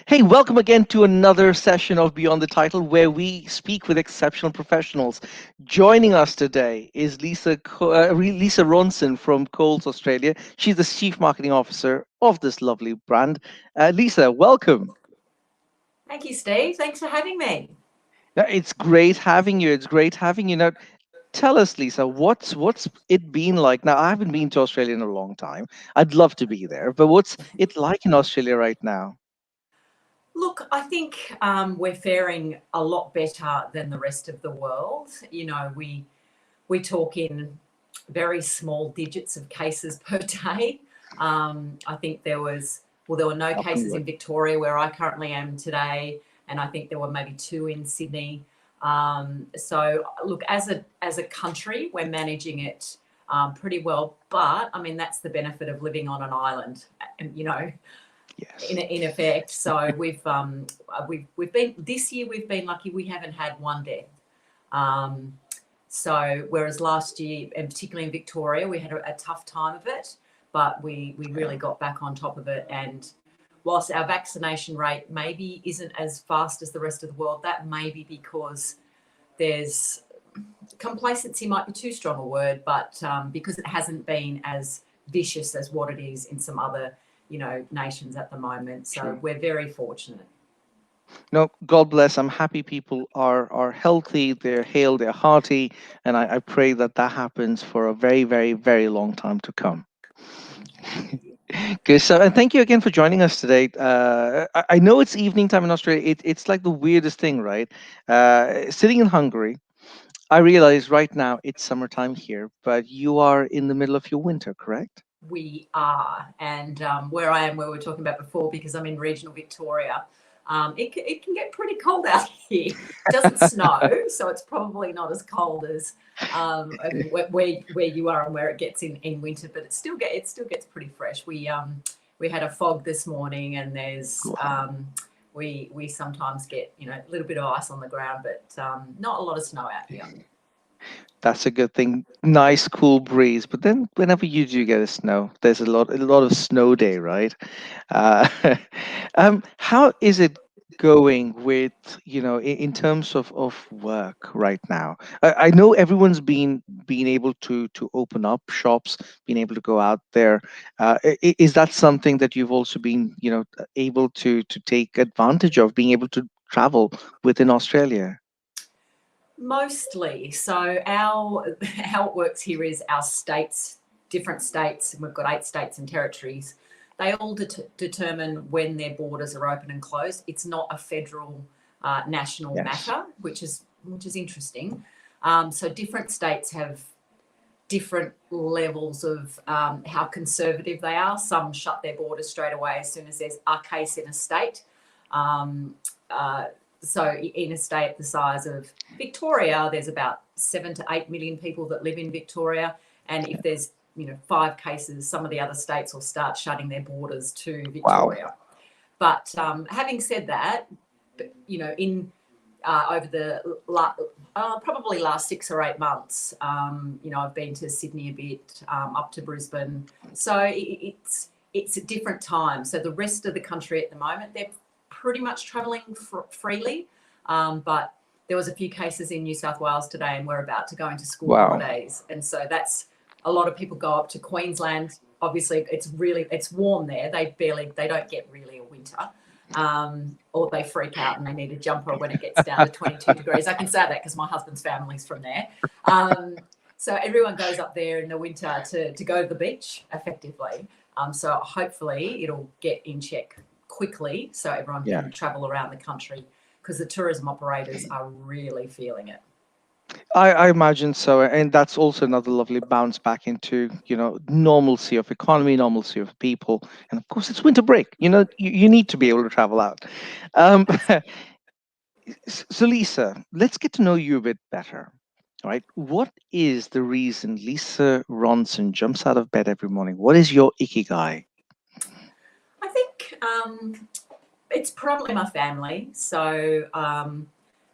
Hey, welcome again to another session of Beyond the Title, where we speak with exceptional professionals. Joining us today is Lisa Ronson from Coles, Australia. She's the Chief Marketing Officer of this lovely brand. Lisa, welcome. Thank you, Steve. Thanks for having me. It's great having you. It's great having you. Now, tell us, Lisa, what's it been like? Now, I haven't been to Australia in a long time. I'd love to be there, but what's it like in Australia right now? Look, I think we're faring a lot better than the rest of the world. We talk in very small digits of cases per day. I think there were no Knock on cases wood. in Victoria where I currently am today, and I think there were maybe two in Sydney. So, look, as a country, we're managing it pretty well. But I mean, that's the benefit of living on an island, and Yes. in effect. So we've been this year. We've been lucky. We haven't had one death. Um, so whereas last year, and particularly in Victoria, we had a tough time of it, but we Yeah. really got back on top of it. And whilst our vaccination rate maybe isn't as fast as the rest of the world, that may be because there's complacency might be too strong a word, but because it hasn't been as vicious as what it is in some other, nations at the moment. So True. we're very fortunate. No, God bless. I'm happy people are healthy, they're hale, they're hearty, and I pray that that happens for a very, very, very long time to come. Thank you. Okay, so and thank you again for joining us today. I know it's evening time in Australia. It's like the weirdest thing, right? Sitting in Hungary, I realize right now it's summertime here, but you are in the middle of your winter, correct? We are, and where I am, where we were talking about before, because I'm in regional Victoria, it can get pretty cold out here. It doesn't snow, so it's probably not as cold as where you are and where it gets in winter, but it still gets pretty fresh. We had a fog this morning, and there's Wow. we sometimes get a little bit of ice on the ground, but not a lot of snow out here. That's a good thing. Nice cool breeze. But then whenever you do get a snow, there's a lot of snow day, right? Uh, how is it going with, in terms of work right now? I know everyone's been able to open up shops, been able to go out there. Is that something that you've also been, able to take advantage of, being able to travel within Australia? Mostly. So our how it works here is our states, different states, and we've got 8 states and territories. They all determine when their borders are open and closed. It's not a federal, national Yes. matter, which is interesting. So different states have different levels of how conservative they are. Some shut their borders straight away as soon as there's a case in a state. Um, uh, so in a state the size of Victoria, there's about 7 to 8 million people that live in Victoria, and if there's 5 cases, some of the other states will start shutting their borders to Wow. Victoria. But having said that, in over the probably last 6 or 8 months. I've been to Sydney a bit, up to Brisbane. So it's a different time. So the rest of the country at the moment, they're pretty much travelling freely. But there was a few cases in New South Wales today, and we're about to go into school Wow. holidays, and so that's a lot of people go up to Queensland. Obviously, it's warm there. They don't get really a winter, or they freak out and they need a jumper when it gets down to 22 degrees. I can say that because my husband's family's from there. So everyone goes up there in the winter to go to the beach effectively. So hopefully it'll get in check quickly so everyone Yeah. can travel around the country, because the tourism operators are really feeling it. I imagine so, and that's also another lovely bounce back into normalcy of economy, normalcy of people, and of course it's winter break. You need to be able to travel out. Um, so Lisa, let's get to know you a bit better. All right, what is the reason Lisa Ronson jumps out of bed every morning? What is your ikigai? I think it's probably my family. So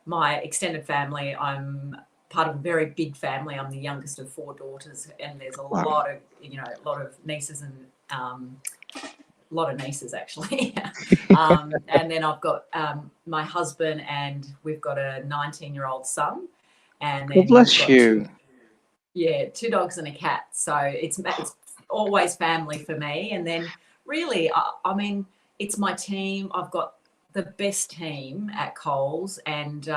my extended family, I'm part of a very big family. I'm the youngest of 4 daughters, and there's a Wow. lot of nieces and lot of nieces actually. And then I've got my husband, and we've got a 19-year-old son, and God then we've bless got you. two dogs and a cat. So it's always family for me. And then really, I mean, it's my team. I've got the best team at Coles, and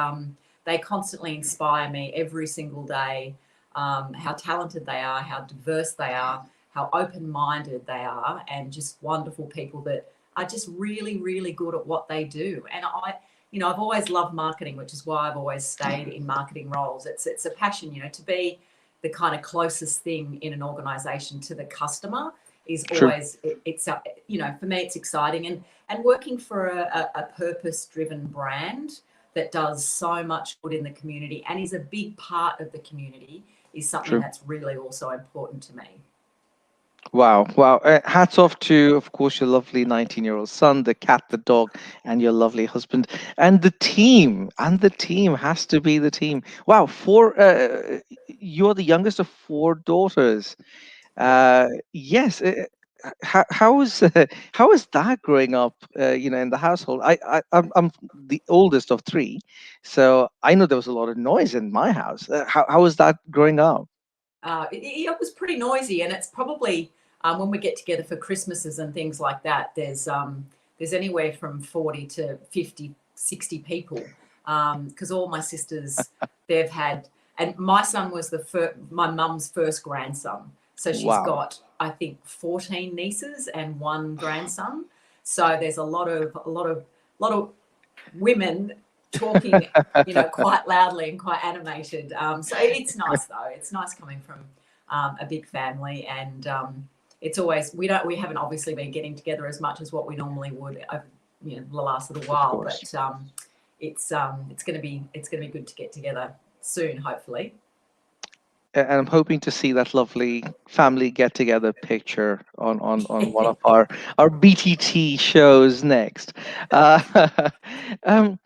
they constantly inspire me every single day. How talented they are, how diverse they are, how open-minded they are, and just wonderful people that are just really, really good at what they do. And I've always loved marketing, which is why I've always stayed in marketing roles. It's a passion, to be the kind of closest thing in an organization to the customer is True. always for me it's exciting, and working for a purpose driven brand that does so much good in the community and is a big part of the community is something True. that's really also important to me. Wow, wow. Hats off to, of course, your lovely 19-year-old son, the cat, the dog, and your lovely husband, and the team. And the team has to be the team. Wow, you're the youngest of four daughters. Yeah. Yes. How is how is that growing up? In the household. I'm the oldest of three, so I know there was a lot of noise in my house. How was that growing up? It was pretty noisy, and it's probably when we get together for Christmases and things like that. There's anywhere from 40 to 50, 60 people, because all my sisters they've had, and my son was my mum's first grandson, so she's Wow. got I think 14 nieces and one grandson. So there's a lot of women talking, quite loudly and quite animated. So it's nice though. It's nice coming from a big family, and it's always we haven't obviously been getting together as much as what we normally would over the last little Of while, course. but it's gonna be good to get together soon, hopefully. And I'm hoping to see that lovely family get together picture on one of our BTT shows next. Uh, um,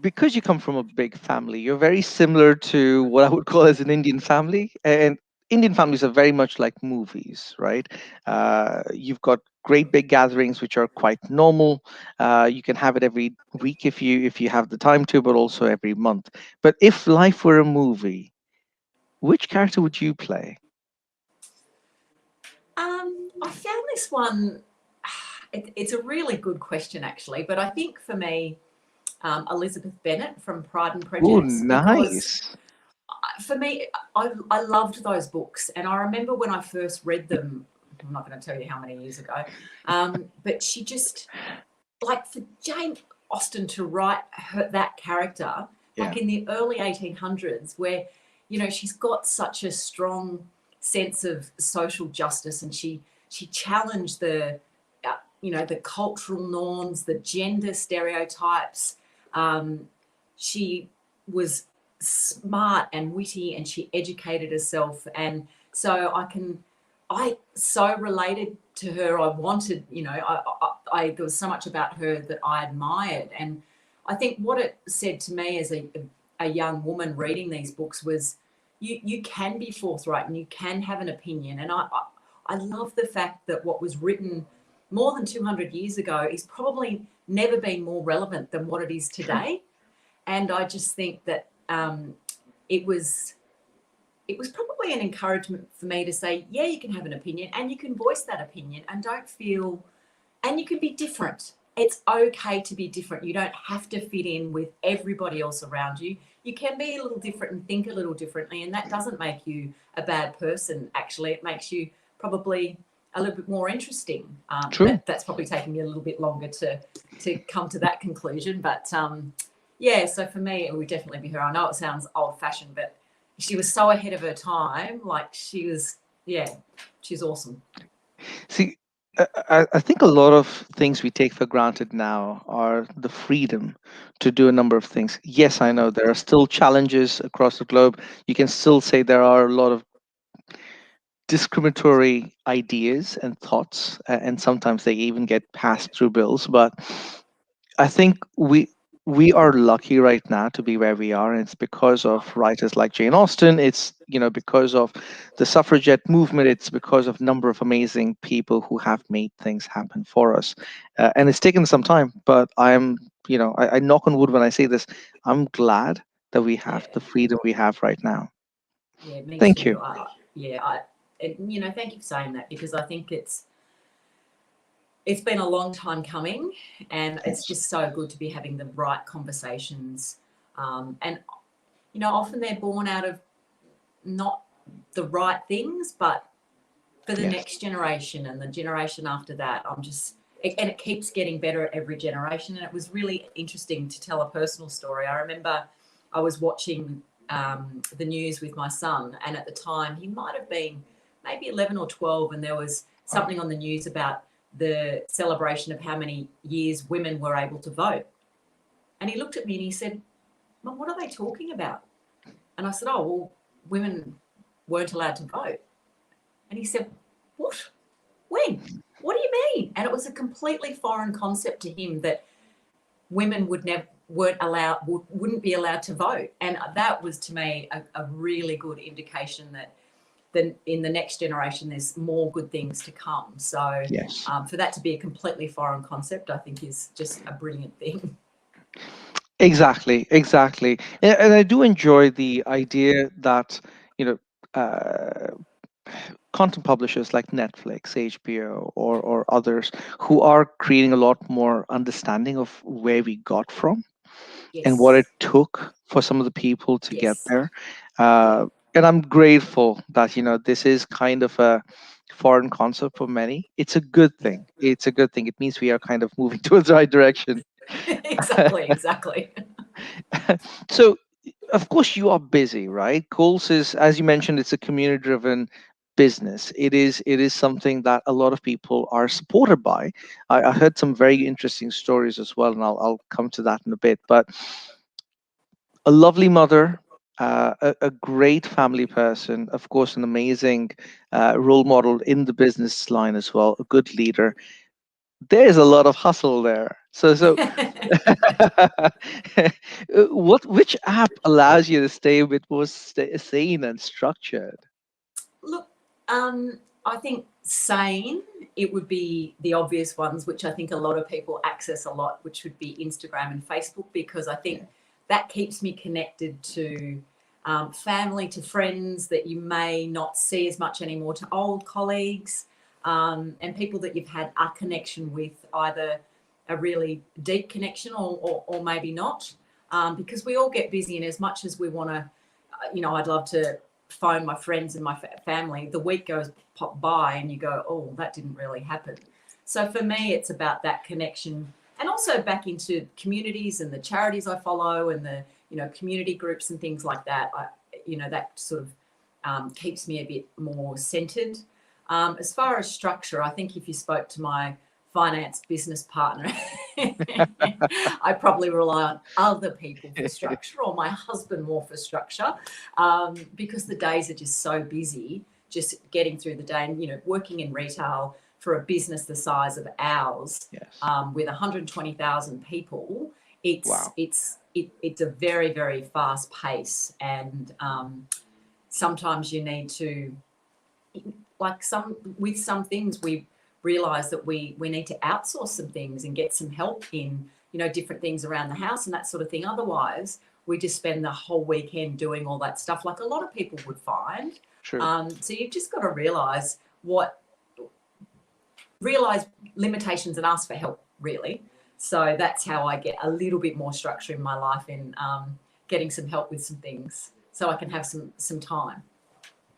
because you come from a big family, you're very similar to what I would call as an Indian family. And Indian families are very much like movies, right? You've got great big gatherings, which are quite normal. You can have it every week if you have the time to, but also every month. But if life were a movie, which character would you play? I found this one. It's a really good question, actually, but I think for me, Elizabeth Bennet from Pride and Oh, Prejudice, because nice. for me, I loved those books, and I remember when I first read them. I'm not going to tell you how many years ago, but she just like for Jane Austen to write that character Yeah. like in the early 1800s, where she's got such a strong sense of social justice, and she challenged the cultural norms, the gender stereotypes. Um, she was smart and witty, and she educated herself, and so I so related to her. I wanted, there was so much about her that I admired, and I think what it said to me as a young woman reading these books was, you can be forthright and you can have an opinion, and I love the fact that what was written more than 200 years ago is probably never been more relevant than what it is True. today. And I just think that it was probably an encouragement for me to say, yeah, you can have an opinion and you can voice that opinion, and don't feel, and you can be different. It's okay to be different. You don't have to fit in with everybody else around you. You can be a little different and think a little differently, and that doesn't make you a bad person. Actually, it makes you probably a little bit more interesting. True. That's probably taking me a little bit longer to come to that conclusion, but yeah. So for me, it would definitely be her. I know it sounds old-fashioned, but she was so ahead of her time. Like she was, yeah, she's awesome. See, I think a lot of things we take for granted now are the freedom to do a number of things. Yes, I know there are still challenges across the globe. You can still say there are a lot of discriminatory ideas and thoughts, and sometimes they even get passed through bills. But I think we are lucky right now to be where we are, and it's because of writers like Jane Austen. It's, because of the suffragette movement. It's because of a number of amazing people who have made things happen for us, and it's taken some time. But I knock on wood when I say this. I'm glad that we have Yeah, the freedom we have right now. yeah, me Thank too. you. Yeah, and, thank you for saying that, because I think it's been a long time coming, and it's Yes. just so good to be having the right conversations. And often they're born out of not the right things, but for the Yes. next generation and the generation after that. And it keeps getting better at every generation. And it was really interesting to tell a personal story. I remember I was watching the news with my son, and at the time he might have been maybe 11 or 12, and there was Wow. something on the news about the celebration of how many years women were able to vote. And he looked at me and he said, "Mum, what are they talking about?" And I said, "Oh, well, women weren't allowed to vote." And he said, "What? When? What do you mean?" And it was a completely foreign concept to him that women wouldn't be allowed to vote. And that was, to me, a really good indication that then in the next generation there's more good things to come. So Yes. for that to be a completely foreign concept, I think is just a brilliant thing. Exactly, exactly. And I do enjoy the idea that, you know, uh, content publishers like Netflix, HBO, or others who are creating a lot more understanding of where we got from and what it Yes, took for some of the people to get yes, there. yeah, And I'm grateful that, this is kind of a foreign concept for many. It's a good yeah. thing. It's a good thing. It means we are kind of moving towards the right direction. Exactly, exactly. So, of course, you are busy, right? Coles is, as you mentioned, it's a community driven business. It is something that a lot of people are supported by. I heard some very interesting stories as well, and I'll come to that in a bit. But a lovely mother, a great family person, of course, an amazing role model in the business line as well, a good leader. There's a lot of hustle there. So which app allows you to stay a bit more sane and structured? Look, I think sane, it would be the obvious ones, which I think a lot of people access a lot, which would be Instagram and Facebook, because I Yeah, think that keeps me connected to family, to friends that you may not see as much anymore, to old colleagues, and people that you've had a connection with, either a really deep connection or maybe not, because we all get busy, and as much as we want to, I'd love to phone my friends and my family, the week goes pop by and you go, oh, that didn't really happen. So for me, it's about that connection, and also back into communities and the charities I follow, and the community groups and things like that. That sort of keeps me a bit more centered. As far as structure, I think if you spoke to my finance business partner, I probably rely on other people for structure, or my husband more for structure, because the days are just so busy, just getting through the day. And working in retail for a business the size of ours, yes. with 120,000 people, it's Wow. it's it's a very, very fast pace, and sometimes you need to, like, some things we realize that we need to outsource some things and get some help in different things around the house and that sort of thing. Otherwise we just spend the whole weekend doing all that stuff, like a lot of people would find. True. So you've just got to realize limitations and ask for help, really. So that's how I get a little bit more structure in my life, in getting some help with some things so I can have some time.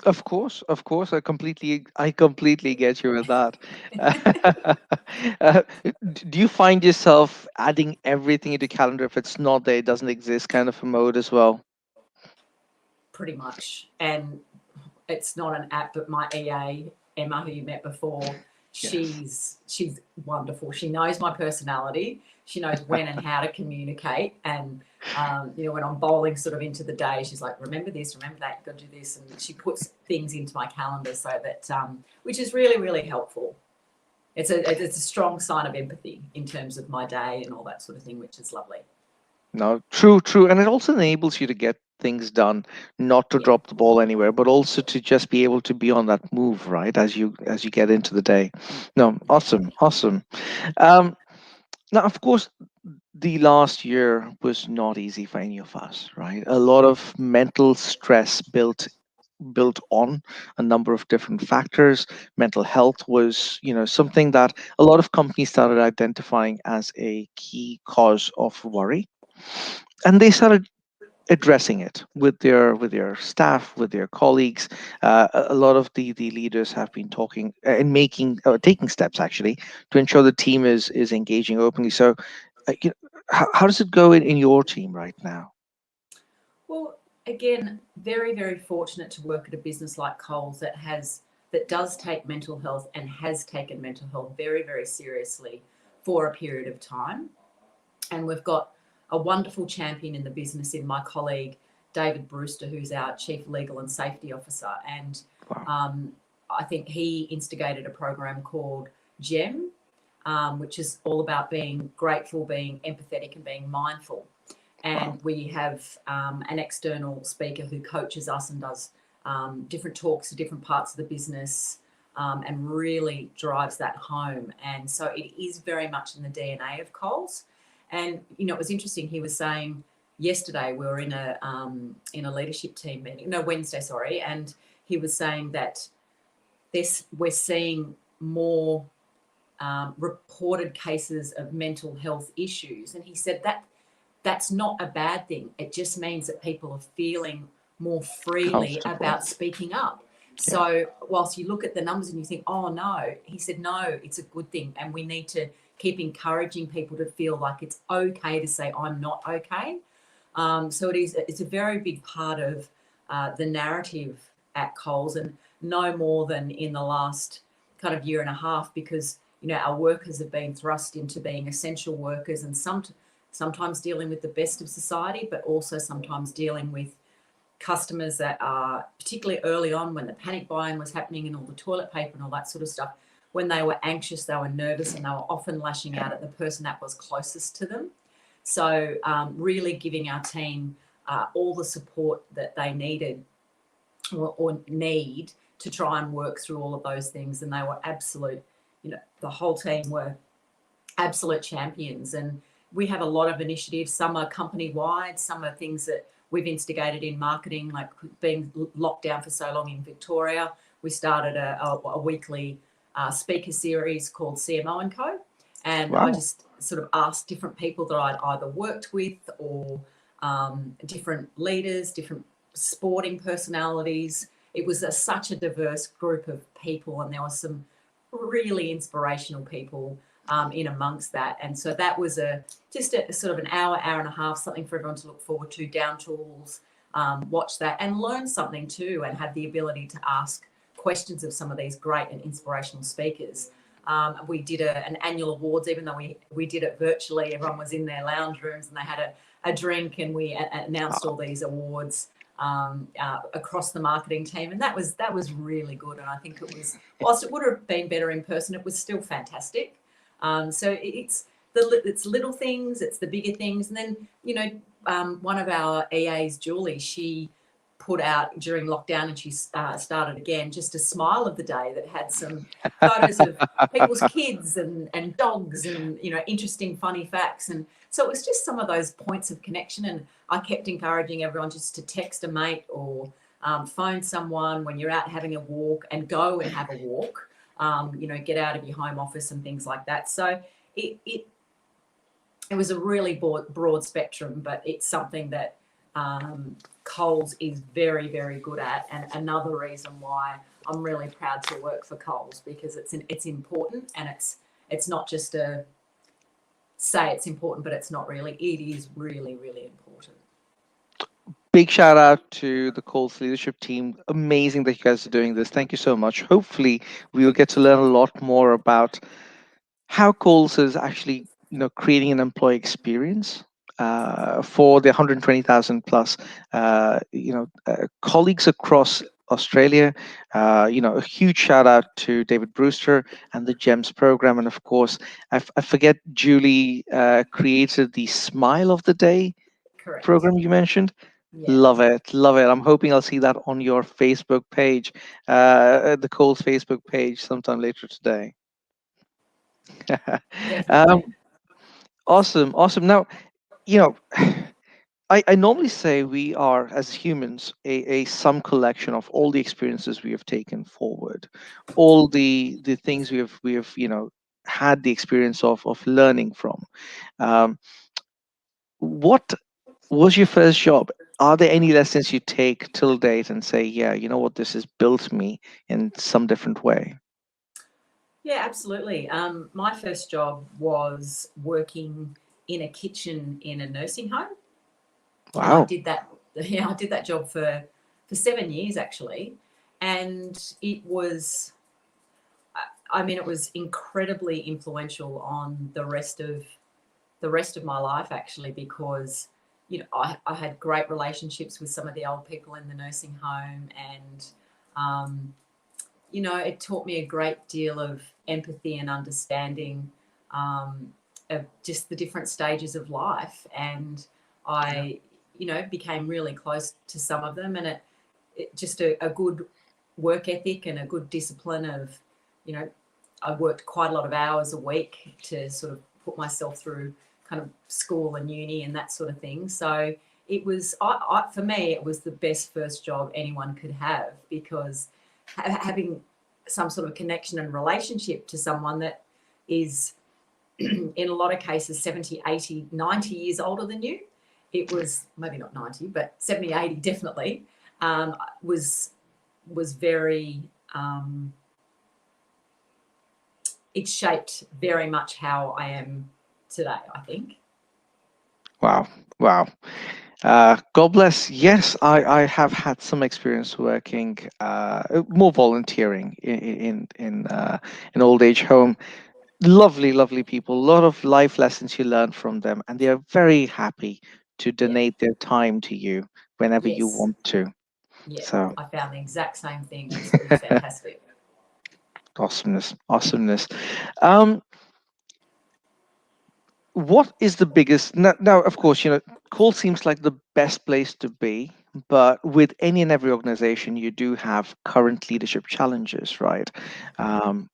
Of course, I completely get you with that. uh, do you find yourself adding everything into calendar if it's not there, it doesn't exist, kind of a mode as well? Pretty much. And it's not an app, but my EA, Emma, who you met before, Yes. she's wonderful. She knows my personality. She knows when and how to communicate. And when I'm bowling sort of into the day, she's like, "Remember this, remember that. You've got to do this," and she puts things into my calendar, so that which is really, really helpful. It's a strong sign of empathy in terms of my day and all that sort of thing, which is lovely. No, true, true. And it also enables you to get things done, not to Yeah, drop the ball anywhere, but also to just be able to be on that move, right? As you get into the day. No, yeah. awesome, awesome. Um, Now, of course, the last year was not easy for any of us, right? A lot of mental stress built on a number of different factors. Mental health was, something that a lot of companies started identifying as a key cause of worry, and they started addressing it with their staff, with their colleagues. A lot of the leaders have been talking and making taking steps actually to ensure the team is engaging openly. So, how does it go in your team right now? Well, again, very, very fortunate to work at a business like Coles that does take mental health and has taken mental health very, very seriously for a period of time. And we've got a wonderful champion in the business in my colleague David Brewster, who's our Chief Legal and Safety Officer. And Wow. I think he instigated a program called GEM, which is all about being grateful, being empathetic, and being mindful. Wow. And we have an external speaker who coaches us and does different talks to different parts of the business, and really drives that home. And so it is very much in the DNA of Coles. And it was interesting. He was saying yesterday we were in a leadership team meeting, no, Wednesday, sorry, and he was saying that this we're seeing more reported cases of mental health issues, and he said that that's not a bad thing. It just means that people are feeling more freely Comfortable. about speaking up. Yeah. So, whilst you look at the numbers and you think, oh no, he said, no, it's a good thing. And we need to keep encouraging people to feel like it's okay to say, I'm not okay. So it's a very big part of the narrative at Coles, and no more than in the last kind of year and a half, because our workers have been thrust into being essential workers, and sometimes dealing with the best of society, but also sometimes dealing with customers that are particularly early on when the panic buying was happening and all the toilet paper and all that sort of stuff. When they were anxious, they were nervous, and they were often lashing Yeah. out at the person that was closest to them. So, really giving our team all the support that they needed or need to try and work through all of those things. And they were absolute, the whole team were absolute champions. And we have a lot of initiatives. Some are company wide, some are things that we've instigated in marketing, like being locked down for so long in Victoria. We started a weekly speaker series called CMO and Co. And I Wow. just sort of asked different people that I'd either worked with or different leaders, different sporting personalities. It was such a diverse group of people, and there were some really inspirational people in amongst that. And so that was just a sort of an hour and a half, something for everyone to look forward to, down tools, watch that and learn something too, and have the ability to ask questions of some of these great and inspirational speakers. We did an annual awards, even though we did it virtually. Everyone was in their lounge rooms and they had a drink, and we announced all these awards across the marketing team, and that was really good. And I think it was, whilst it would have been better in person, it was still fantastic. So it's little things, it's the bigger things, and then one of our EAs, Julie, she put out during lockdown, and she started again just a smile of the day that had some photos of people's kids and dogs and interesting funny facts. And so it was just some of those points of connection. And I kept encouraging everyone just to text a mate or phone someone when you're out having a walk, and go and have a walk. Get out of your home office and things like that. So it was a really broad spectrum, but it's something that Coles is very, very good at, and another reason why I'm really proud to work for Coles, because it's important, and it's not just a say it's important, but it's not really. It is really, really important. Big shout out to the Coles leadership team. Amazing that you guys are doing this. Thank you so much. Hopefully, we will get to learn a lot more about how Coles is actually, creating an employee experience for the 120,000 plus, colleagues across Australia. A huge shout out to David Brewster and the GEMS program, and of course, I forget Julie created the Smile of the Day Correct. program you mentioned? Yeah. Love it, love it. I'm hoping I'll see that on your Facebook page, the Coles Facebook page, sometime later today. um, Definitely. awesome, awesome. Now, you know, I normally say we are, as humans, a sum collection of all the experiences we have taken forward, all the things we have had the experience of learning from. Um, what was your first job? Are there any lessons you take till date and say, yeah, you know what, this has built me in some different way? Yeah, absolutely. My first job was working in a kitchen in a nursing home, and I Wow. did that. Yeah, I did that job for 7 years actually, and it was. I mean, it was incredibly influential on the rest of my life actually, because I had great relationships with some of the old people in the nursing home, and um, it taught me a great deal of empathy and understanding, of just the different stages of life. And Yeah. I, became really close to some of them, and it just a good work ethic and a good discipline of, you know, I worked quite a lot of hours a week to sort of put myself through kind of school and uni and that sort of thing. So it was, for me, it was the best first job anyone could have, because having some sort of connection and relationship to someone that is in a lot of cases 70, 80, 90 years older than you. It was maybe not 90, but 70, 80 definitely, um, was very, um, it shaped very much how I am today, I think. Wow. Wow. God bless. Yes, I have had some experience working, more volunteering in old age home. Lovely, lovely people. A lot of life lessons you learn from them, and they are very happy to Yeah. donate their time to you whenever you Yes. want to. Yeah. So I found the exact same thing. It was fantastic. awesomeness, awesomeness. Um, what is the biggest now, of course, call seems like the best place to be, but with any and every organization you do have current leadership challenges, right? um,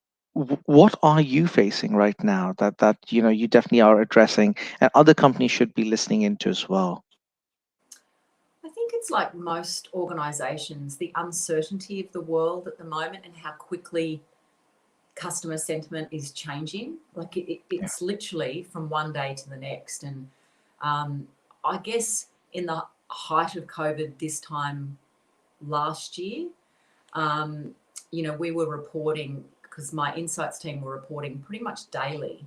what are you facing right now that you definitely are addressing and other companies should be listening into as well? I think it's like most organisations, the uncertainty of the world at the moment and how quickly customer sentiment is changing. Like Yeah. it's literally from one day to the next. And um, I guess in the height of COVID this time last year, um, we were reporting, because my insights team were reporting pretty much daily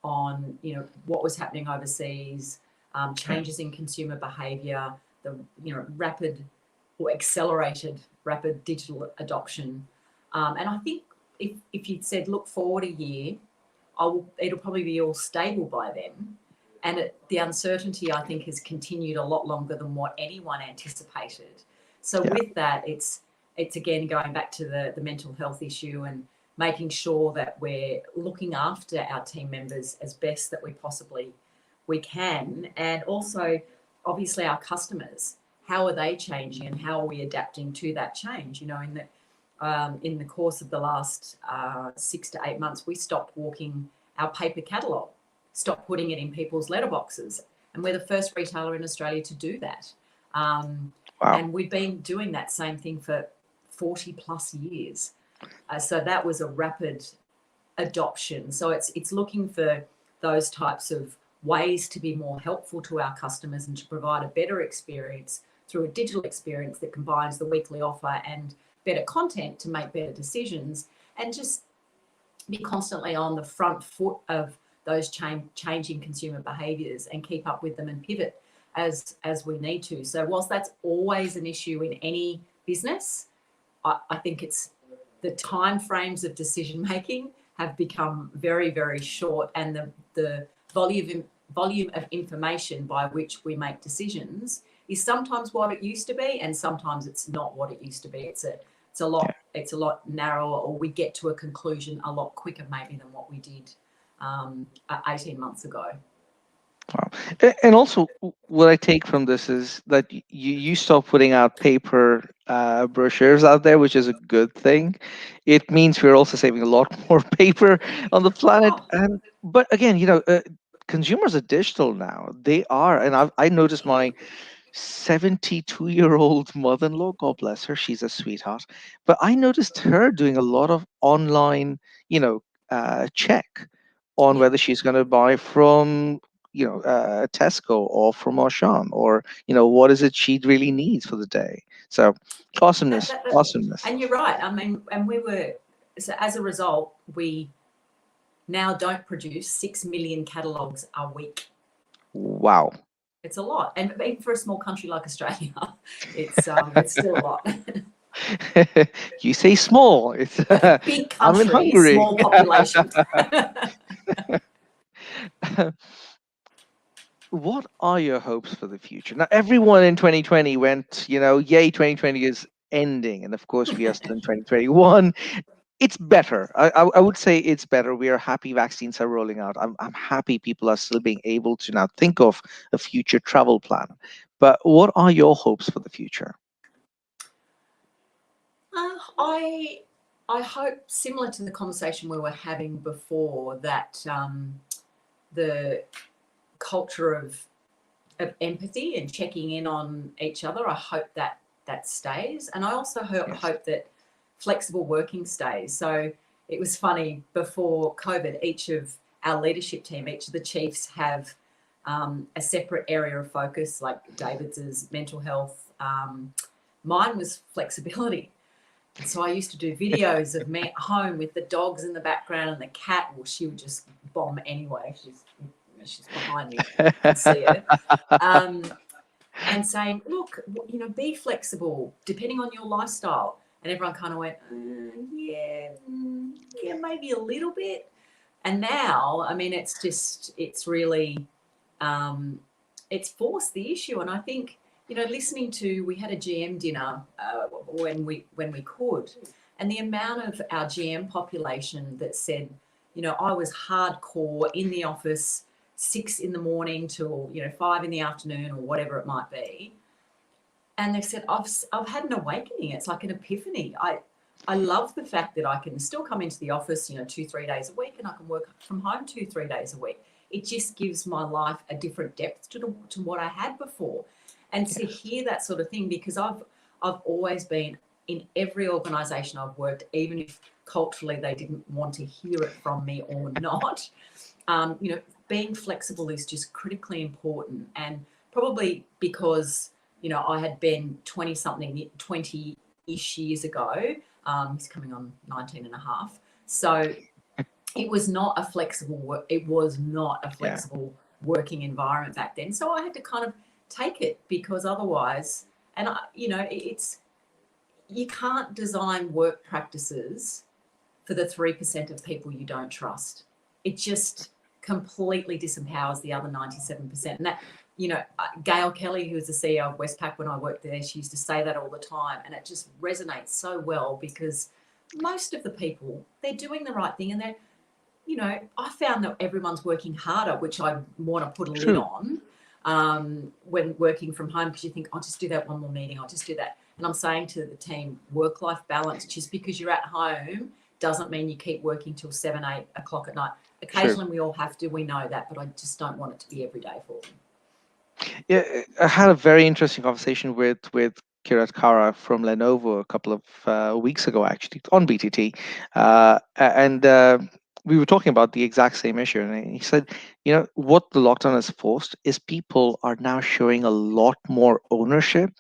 on, what was happening overseas, Yeah. changes in consumer behaviour, the, rapid or accelerated rapid digital adoption. And I think if you'd said, look forward a year, it'll probably be all stable by then. And the uncertainty, I think, has continued a lot longer than what anyone anticipated. So Yeah. with that, it's again going back to the mental health issue and making sure that we're looking after our team members as best that we can, and also obviously our customers. How are they changing, and how are we adapting to that change? In the course of the last 6 to 8 months, we stopped walking our paper catalogue, stopped putting it in people's letterboxes, and we're the first retailer in Australia to do that. Um, Wow. and we've been doing that same thing for 40 plus years. So that was a rapid adoption. So it's looking for those types of ways to be more helpful to our customers and to provide a better experience through a digital experience that combines the weekly offer and better content to make better decisions, and just be constantly on the front foot of those changing consumer behaviours and keep up with them and pivot as we need to. So whilst that's always an issue in any business, I think it's the time frames of decision making have become very, very short, and the volume of information by which we make decisions is sometimes what it used to be, and sometimes it's not what it used to be. It's a lot narrower, or we get to a conclusion a lot quicker maybe than what we did 18 months ago. Wow. And also, what I take from this is that you stop putting out paper brochures out there, which is a good thing. It means we're also saving a lot more paper on the planet. Oh, And but again, consumers are digital now. They are, and I noticed my 72-year-old mother-in-law, God bless her, she's a sweetheart. But I noticed her doing a lot of online, you know, check on yeah. whether she's going to buy from, Tesco or from Auchan, or what is it she really needs for the day. So, That, awesomeness, that, that, awesomeness. and you're right. I mean, and we were, so as a result, we now don't produce 6 million catalogues a week. Wow. It's a lot, and even for a small country like Australia, it's still a lot. You say small. It's Big I'm in country, Hungary. small population. What are your hopes for the future? Now, everyone in 2020 went, yay, 2020 is ending. And of course, we are still in 2021. It's better. I would say it's better. We are happy vaccines are rolling out. I'm happy people are still being able to now think of a future travel plan. But what are your hopes for the future? I hope, similar to the conversation we were having before, that the culture of empathy and checking in on each other, I hope that stays. And I also Yes. hope that flexible working stays. So it was funny, before COVID, each of our leadership team, each of the chiefs have a separate area of focus. Like David's is mental health. Mine was flexibility. And so I used to do videos of me at home with the dogs in the background and the cat. Well, she would just bomb anyway. She's behind me. You can see her. Um, and saying, look, be flexible depending on your lifestyle. And everyone kind of went, yeah, maybe a little bit. And now, I mean, it's really, it's forced the issue. And I think, listening to, we had a GM dinner when we could, and the amount of our GM population that said, I was hardcore in the office 6 in the morning till 5 in the afternoon or whatever it might be, and they've said, I've had an awakening. It's like an epiphany. I love the fact that I can still come into the office 2-3 days a week, and I can work from home 2-3 days a week. It just gives my life a different depth to what I had before. And to Yes. hear that sort of thing, because I've always been, in every organisation I've worked, even if culturally they didn't want to hear it from me or not, being flexible is just critically important. And probably because, I had been 20-ish years ago. He's coming on 19 and a half. So it was not a flexible work. It was not a Yeah. flexible working environment back then. So I had to kind of take it, because otherwise, and it's, you can't design work practices for the 3% of people you don't trust. It just completely disempowers the other 97%. And that, Gail Kelly, who was the CEO of Westpac when I worked there, she used to say that all the time. And it just resonates so well, because most of the people, they're doing the right thing, and they're, I found that everyone's working harder, which I want to put a lid True. on, when working from home, because you think, I'll just do that one more meeting, I'll just do that. And I'm saying to the team, work-life balance, just because you're at home doesn't mean you keep working till 7-8 o'clock at night. True. Occasionally we all have to, we know that, but I just don't want it to be every day for them. Yeah, I had a very interesting conversation with Kirat Kara from Lenovo a couple of weeks ago, actually, on BTT, and we were talking about the exact same issue. And he said, what the lockdown has forced is people are now showing a lot more ownership,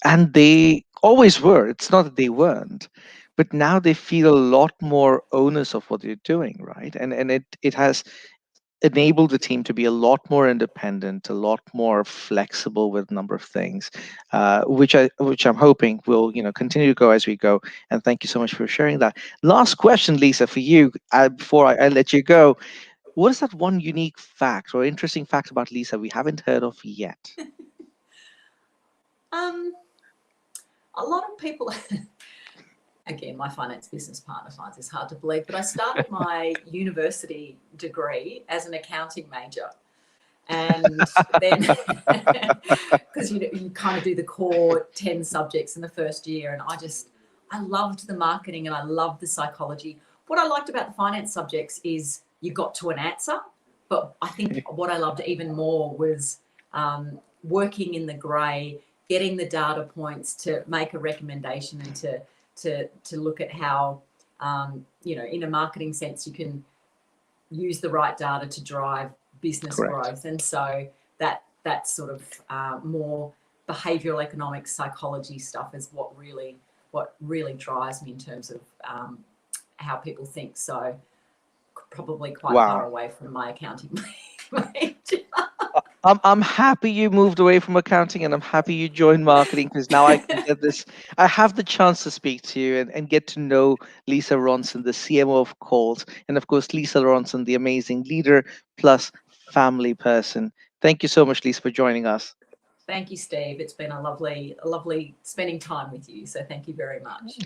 and they always were. It's not that they weren't, but now they feel a lot more onus of what they're doing, right? And it has enabled the team to be a lot more independent, a lot more flexible with a number of things, which I'm hoping will continue to go as we go. And thank you so much for sharing that. Last question, Lisa, for you before I let you go. What is that one unique fact or interesting fact about Lisa we haven't heard of yet? Um, a lot of people, again, my finance business partner finds this hard to believe, but I started my university degree as an accounting major. And then because you kind of do the core 10 subjects in the first year, and I loved the marketing and I loved the psychology. What I liked about the finance subjects is you got to an answer, but I think what I loved even more was working in the grey, getting the data points to make a recommendation and to look at how in a marketing sense you can use the right data to drive business Correct. growth. And so that sort of more behavioral economics, psychology stuff is what really drives me in terms of how people think. So probably quite far Wow. away from my accounting major. I'm happy you moved away from accounting, and I'm happy you joined marketing, because now I can get this. I have the chance to speak to you and get to know Lisa Ronson, the CMO of Calls, and of course Lisa Ronson, the amazing leader plus family person. Thank you so much, Lisa, for joining us. Thank you, Steve. It's been a lovely spending time with you. So thank you very much.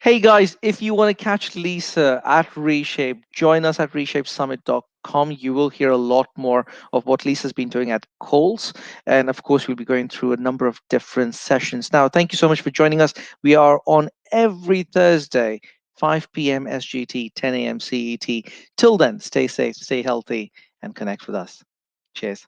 Hey guys, if you want to catch Lisa at Reshape, join us at reshapesummit.com. You will hear a lot more of what Lisa's been doing at Coles. And of course, we'll be going through a number of different sessions. Now, thank you so much for joining us. We are on every Thursday, 5 p.m. SGT, 10 a.m. CET. Till then, stay safe, stay healthy, and connect with us. Cheers.